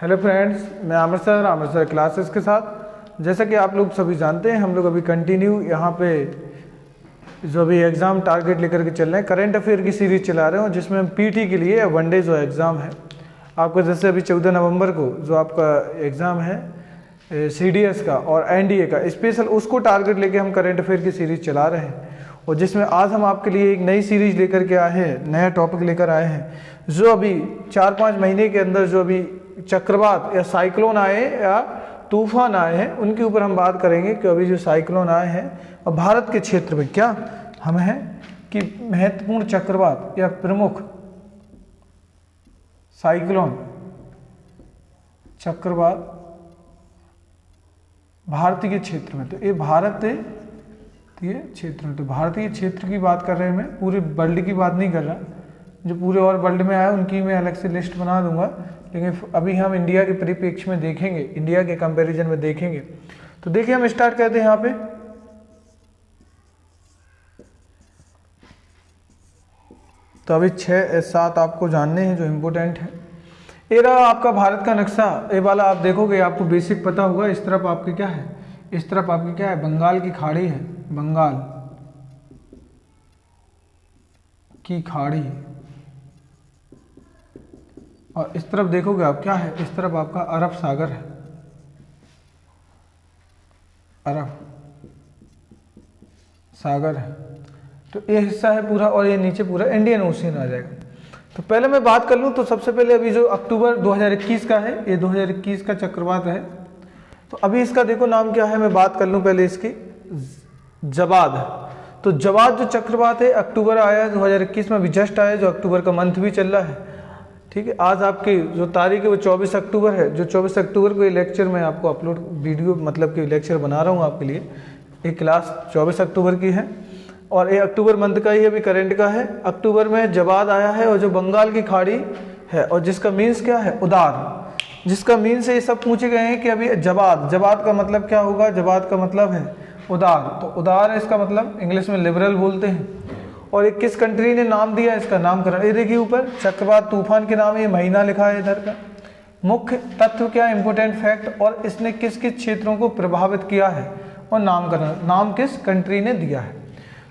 Hello friends, मैं Amritsar classes के साथ। जैसा कि आप लोग सभी जानते हैं, हम लोग अभी कंटिन्यू यहाँ पे जो अभी एग्ज़ाम टारगेट लेकर के चल रहे हैं, करंट अफेयर की सीरीज़ चला रहे हो, जिसमें हम पीटी के लिए वनडे जो एग्ज़ाम है आपका, जैसे अभी 14 नवंबर को जो आपका एग्ज़ाम है सीडीएस का और एनडीए का स्पेशल, उसको टारगेट लेके हम करंट अफेयर की सीरीज़ चला रहे हैं। और जिसमें आज हम आपके लिए एक नई सीरीज़ लेकर के आए हैं, नया टॉपिक लेकर आए हैं, जो अभी 4-5 महीने के अंदर जो अभी चक्रवात या साइक्लोन आए या तूफान आए हैं, उनके ऊपर हम बात करेंगे कि अभी जो साइक्लोन आए हैं और भारत के क्षेत्र में क्या हम हैं कि महत्वपूर्ण चक्रवात या प्रमुख साइक्लोन चक्रवात भारतीय क्षेत्र में, तो ये भारतीय क्षेत्र में, तो भारतीय क्षेत्र की बात कर रहे हैं, मैं पूरे वर्ल्ड की बात नहीं कर रहा। जो पूरे और वर्ल्ड में आया उनकी मैं अलग से लिस्ट बना दूंगा, लेकिन अभी हम इंडिया के परिप्रेक्ष्य में देखेंगे, इंडिया के कंपैरिजन में देखेंगे। तो देखिए हम स्टार्ट करते हैं यहाँ पे। तो अभी 6-7 आपको जानने हैं जो इम्पोर्टेंट है। ये रहा आपका भारत का नक्शा, ये वाला आप देखोगे आपको बेसिक पता होगा। इस तरफ आपके क्या है, इस तरफ आपकी क्या है, बंगाल की खाड़ी है, बंगाल की खाड़ी। और इस तरफ देखोगे आप क्या है, इस तरफ आपका अरब सागर है, अरब सागर है। तो ये हिस्सा है पूरा, और ये नीचे पूरा इंडियन ओशियन आ जाएगा। तो पहले मैं बात कर लूँ तो सबसे पहले अभी जो अक्टूबर 2021 का है, ये 2021 का चक्रवात है। तो अभी इसका देखो नाम क्या है, मैं बात कर लूँ पहले इसकी, जवाद। तो जवाद जो चक्रवात है अक्टूबर आया 2021 में, अभी जस्ट आया, जो अक्टूबर का मंथ भी चल रहा है। ठीक है, आज आपकी जो तारीख है वो 24 अक्टूबर है। जो 24 अक्टूबर को ये लेक्चर मैं आपको अपलोड वीडियो मतलब कि लेक्चर बना रहा हूँ आपके लिए। एक क्लास 24 अक्टूबर की है और ये अक्टूबर मंथ का ही अभी करंट का है। अक्टूबर में जवाद आया है और जो बंगाल की खाड़ी है, और जिसका मीन्स क्या है, उदार। जिसका मीन्स है, ये सब पूछे गए हैं कि अभी जवाद का मतलब क्या होगा। जवाद का मतलब है उदार, तो उदार है इसका मतलब, इंग्लिश में लिबरल बोलते हैं। और एक किस कंट्री ने नाम दिया इसका नामकरण, ये देखिए ऊपर चक्रवात तूफान के नाम, ये महीना लिखा है इधर का। मुख्य तत्व क्या, इंपोर्टेंट फैक्ट, और इसने किस किस क्षेत्रों को प्रभावित किया है, और नामकरण, नाम किस कंट्री ने दिया है।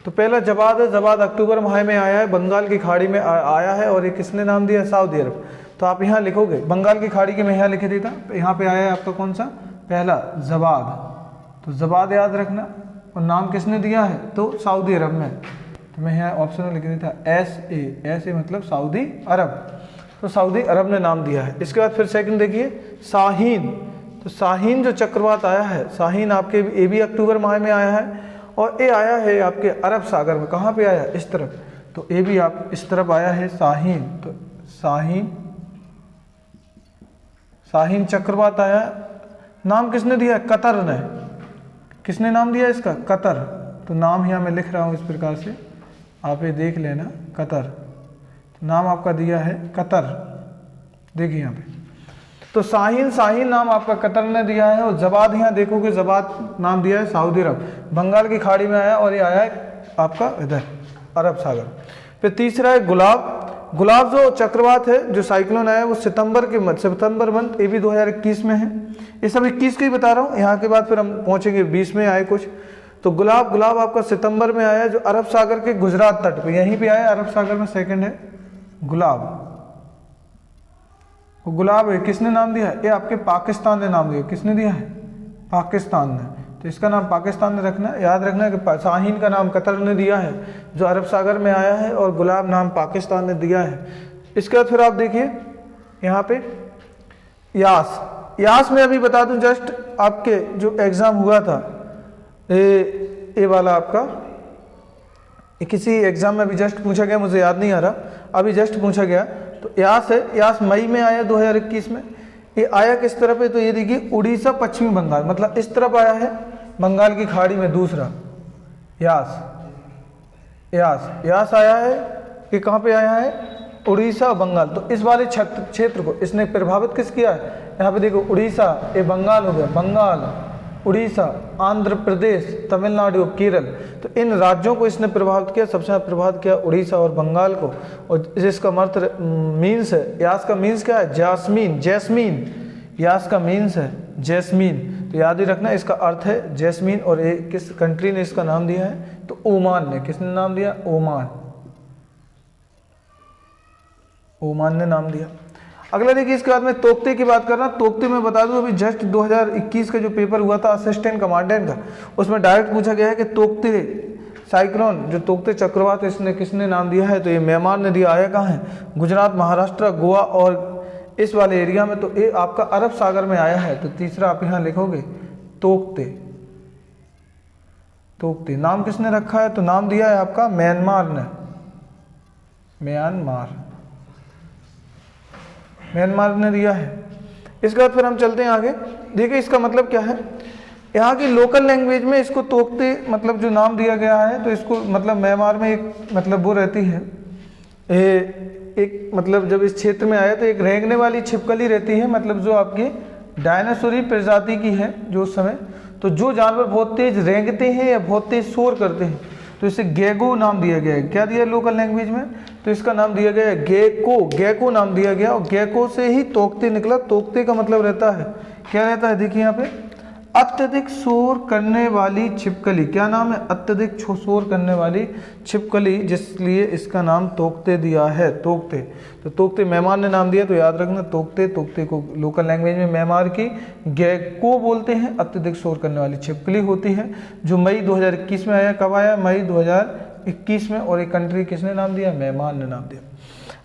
तो पहला जवाद है, जवाद अक्टूबर माह में आया है, बंगाल की खाड़ी में आया है, और ये किसने नाम दिया, सऊदी अरब। तो आप यहाँ लिखोगे बंगाल की खाड़ी के, मैं यहाँ लिखे देता, यहाँ पे आया है आपका कौन सा, पहला जवाद। तो जवाद याद रखना, और नाम किसने दिया है, तो सऊदी अरब में। तो मैं यहाँ ऑप्शन में लिख देता SA मतलब सऊदी अरब। तो सऊदी अरब ने नाम दिया है। इसके बाद फिर सेकंड देखिए, शाहीन। तो शाहीन जो चक्रवात आया है, शाहीन आपके ये भी अक्टूबर माह में आया है, और ये आया है आपके अरब सागर में। कहाँ पे आया, इस तरफ। तो ये भी आप इस तरफ आया है शाहीन। तो शाहीन चक्रवात आया, नाम किसने दिया, कतर ने। किसने नाम दिया इसका, कतर। तो नाम यहाँ मैं लिख रहा हूँ इस प्रकार से, आप ये देख लेना, कतर। तो नाम आपका दिया है कतर, देखिए यहाँ पे। तो शाहीन नाम आपका कतर ने दिया है, और जवाद यहाँ देखोगे, जवाद नाम दिया है सऊदी अरब, बंगाल की खाड़ी में आया, और ये आया है आपका इधर अरब सागर। फिर तीसरा है गुलाब। गुलाब जो चक्रवात है, जो साइक्लोन आया है, वो सितंबर मंथ, ये भी 2021 में है। ये सब 21 के ही बता रहा हूँ, यहाँ के बाद फिर हम पहुँचेंगे 20 में आए कुछ। तो गुलाब आपका सितंबर में आया, जो अरब सागर के गुजरात तट पे यहीं पे आया, अरब सागर में सेकंड है गुलाब। गुलाब है, किसने नाम दिया है, ये आपके पाकिस्तान ने नाम दिया। किसने दिया है, पाकिस्तान ने। तो इसका नाम पाकिस्तान ने रखना, याद रखना है कि शाहीन का नाम कतर ने दिया है, जो अरब सागर में आया है, और गुलाब नाम पाकिस्तान ने दिया है। इसके बाद फिर आप देखिए यहाँ पे यास में अभी बता दूं, जस्ट आपके जो एग्जाम हुआ था, ये वाला आपका किसी एग्जाम में अभी जस्ट पूछा गया, मुझे याद नहीं आ रहा, अभी जस्ट पूछा गया। तो यास है, यास मई में आया 2021 में। ये आया किस तरफ है, तो ये देखिए उड़ीसा पश्चिमी बंगाल, मतलब इस तरफ आया है, बंगाल की खाड़ी में। दूसरा यास आया है, ये कहाँ पे आया है, उड़ीसा और बंगाल। तो इस वाले क्षेत्र को इसने प्रभावित किस किया है, यहाँ पे देखो उड़ीसा, ये बंगाल हो गया, बंगाल, उड़ीसा, आंध्र प्रदेश, तमिलनाडु, केरल। तो इन राज्यों को इसने प्रभावित किया, सबसे ज़्यादा प्रभावित किया उड़ीसा और बंगाल को। और जिसका मीन्स है, यास का मीन्स क्या है, जैस्मीन। यास का मीन्स है जैस्मीन, तो याद ही रखना इसका अर्थ है जैस्मीन। और ये किस कंट्री ने इसका नाम दिया है, तो ओमान ने। किसने नाम दिया, ओमान, ओमान ने नाम दिया। अगला देखिए, इसके बाद में तोकते की बात कर रहा हूँ। तोकते में बता दूं अभी जस्ट 2021 का जो पेपर हुआ था असिस्टेंट कमांडेंट का, उसमें डायरेक्ट पूछा गया है कि तोकते साइक्लोन, जो तोकते चक्रवात इसने किसने नाम दिया है, तो ये म्यांमार ने दिया। आया कहाँ है, गुजरात, महाराष्ट्र, गोवा और इस वाले एरिया में, तो ये आपका अरब सागर में आया है। तो तीसरा आप यहाँ लिखोगे तोकते। तोकते नाम किसने रखा है, तो नाम दिया है आपका म्यांमार ने, म्यांमार ने दिया है। इसके बाद फिर हम चलते हैं आगे। देखिए इसका मतलब क्या है, यहाँ की लोकल लैंग्वेज में इसको तोकते मतलब जो नाम दिया गया है, तो इसको मतलब म्यांमार में एक मतलब वो रहती है, एक मतलब जब इस क्षेत्र में आया तो एक रेंगने वाली छिपकली रहती है, मतलब जो आपकी डायनासोरी प्रजाति की है जो उस समय, तो जो जानवर बहुत तेज रेंगते हैं या बहुत तेज शोर करते हैं, तो इसे गेगो नाम दिया गया है। क्या दिया लोकल लैंग्वेज में, तो इसका नाम दिया गया है गेको, गेको नाम दिया गया। और गेको से ही तोकते निकला। तोकते का मतलब रहता है, क्या रहता है, देखिए यहाँ पे अत्यधिक शोर करने वाली छिपकली। क्या नाम है, अत्यधिक शोर करने वाली छिपकली, जिसलिए इसका नाम तोकते दिया है, तोकते। तो तोकते म्यांमार ने नाम दिया, तो याद रखना तोकते। तोकते को लोकल लैंग्वेज में म्यांमार की गेको बोलते हैं, अत्यधिक शोर करने वाली छिपकली होती है, जो मई 2021 में आया। कब आया, मई 2021 में। और एक कंट्री किसने नाम दिया, म्यांमार ने नाम दिया।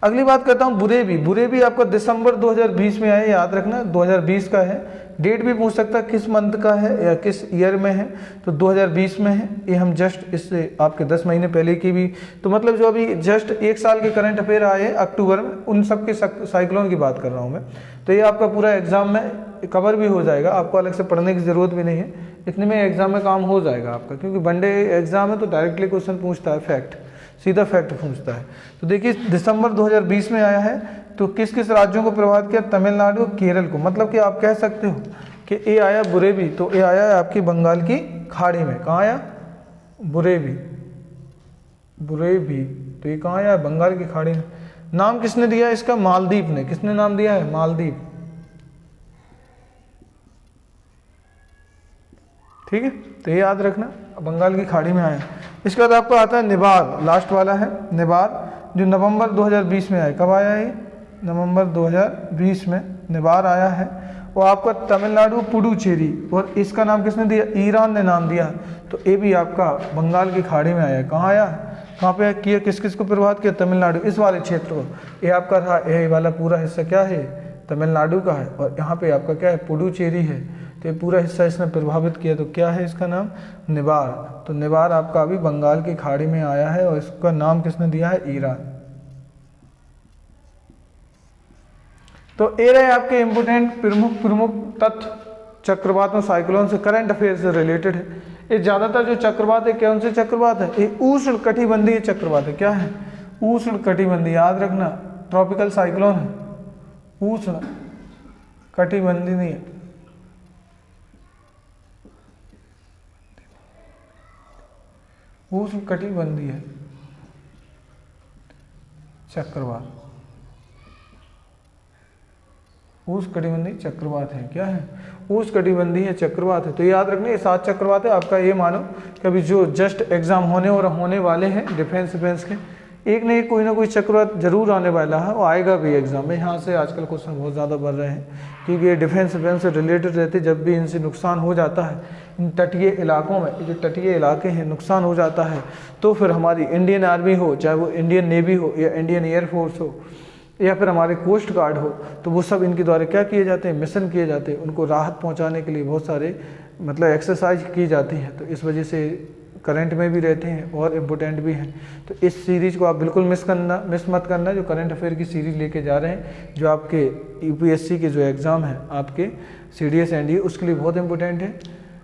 अगली बात करता हूँ बुरेवी। बुरेवी आपका दिसंबर 2020 में आया, याद रखना 2020 का है। डेट भी पूछ सकता है किस मंथ का है या किस ईयर में है, तो 2020 में है। ये हम जस्ट इससे आपके 10 महीने पहले की भी, तो मतलब जो अभी जस्ट 1 साल के करंट अफेयर आए अक्टूबर में, उन सब के साइक्लोन की बात कर रहा हूँ मैं। तो ये आपका पूरा एग्जाम में कवर भी हो जाएगा, आपको अलग से पढ़ने की ज़रूरत भी नहीं है, इतने में एग्जाम में काम हो जाएगा आपका, क्योंकि वनडे एग्जाम है तो डायरेक्टली क्वेश्चन पूछता है, फैक्ट, सीधा फैक्ट पूछता है। तो देखिए दिसंबर 2020 में आया है, तो किस किस राज्यों को प्रभावित किया, तमिलनाडु, केरल को। मतलब कि आप कह सकते हो कि ये आया बुरेवी, तो ये आया है आपकी बंगाल की खाड़ी में। कहाँ आया, बुरेवी, बुरेवी, तो ये कहाँ आया, बंगाल की खाड़ी में। नाम किसने दिया इसका, मालदीव ने। किसने नाम दिया है, मालदीव। ठीक है, तो ये याद रखना, बंगाल की खाड़ी में आया। इसके बाद आपको आता है निबार, लास्ट वाला है निबार, जो नवंबर 2020 में आया। कब आया ये, नवंबर 2020 में निबार आया है। वो आपका तमिलनाडु पुडुचेरी, और इसका नाम किसने दिया, ईरान ने नाम दिया। तो ये भी आपका बंगाल की खाड़ी में आया। कहाँ आया, कहाँ पे किया, किस किस को प्रभावित किया, तमिलनाडु, इस वाले क्षेत्र को। ये आपका रहा, ये वाला पूरा हिस्सा क्या है, तमिलनाडु का है। और यहाँ पे आपका क्या है, पुडुचेरी है। तो ये पूरा हिस्सा इसने प्रभावित किया, तो क्या है इसका नाम, निबार। तो निबार आपका अभी बंगाल की खाड़ी में आया है, और इसका नाम किसने दिया है, ईरान। तो ये रहे आपके इंपोर्टेंट प्रमुख तथ्य चक्रवातों, साइक्लोन से, करंट अफेयर से रिलेटेड है। ये ज़्यादातर जो चक्रवात है, कौन से चक्रवात है, ये उष्ण कटिबंधीय चक्रवात है। क्या है, उष्ण कटिबंधीय, याद रखना, ट्रॉपिकल साइक्लोन है, उष्ण कटिबंधीय, उष्ण कटिबंधीय चक्रवात, उष्णकटिबंधीय चक्रवात है। क्या है, उष्णकटिबंधीय चक्रवात है। तो याद रखना ये 7 चक्रवात है। आपका ये मानो कि अभी जो जस्ट एग्जाम होने और होने वाले हैं डिफेंस के, एक न एक कोई ना कोई चक्रवात जरूर आने वाला है, वो आएगा भी एग्जाम में। यहाँ से आजकल क्वेश्चन बहुत ज़्यादा बढ़ रहे हैं, क्योंकि ये डिफेंस से रिलेटेड रहते। जब भी इनसे नुकसान हो जाता है, इन तटीय इलाकों में, जो तटीय इलाके हैं, नुकसान हो जाता है, तो फिर हमारी इंडियन आर्मी हो, चाहे वो इंडियन नेवी हो या इंडियन एयरफोर्स हो या फिर हमारे कोस्ट गार्ड हो, तो वो सब इनके द्वारा क्या किए जाते हैं, मिशन किए जाते हैं। उनको राहत पहुंचाने के लिए बहुत सारे मतलब एक्सरसाइज की जाती है। तो इस वजह से करंट में भी रहते हैं और इम्पोर्टेंट भी हैं। तो इस सीरीज़ को आप बिल्कुल मिस मत करना, जो करंट अफेयर की सीरीज़ लेके जा रहे हैं, जो आपके यूपीएससी के जो एग्ज़ाम है आपके CDS NDA, उसके लिए बहुत इंपॉर्टेंट है।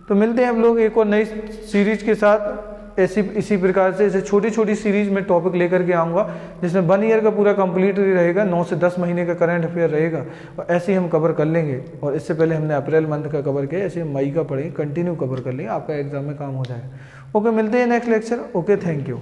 तो मिलते हैं हम लोग एक और नई सीरीज़ के साथ। इसी प्रकार से ऐसे छोटी छोटी सीरीज में टॉपिक लेकर के आऊँगा, जिसमें 1 ईयर का पूरा कंप्लीट रहेगा, 9 से 10 महीने का करंट अफेयर रहेगा, और ऐसे ही हम कवर कर लेंगे। और इससे पहले हमने अप्रैल मंथ का कवर किया, ऐसे मई का पढ़ेंगे, कंटिन्यू कवर कर लेंगे, आपका एग्जाम में काम हो जाएगा। ओके, मिलते हैं next lecture. Okay, thank you.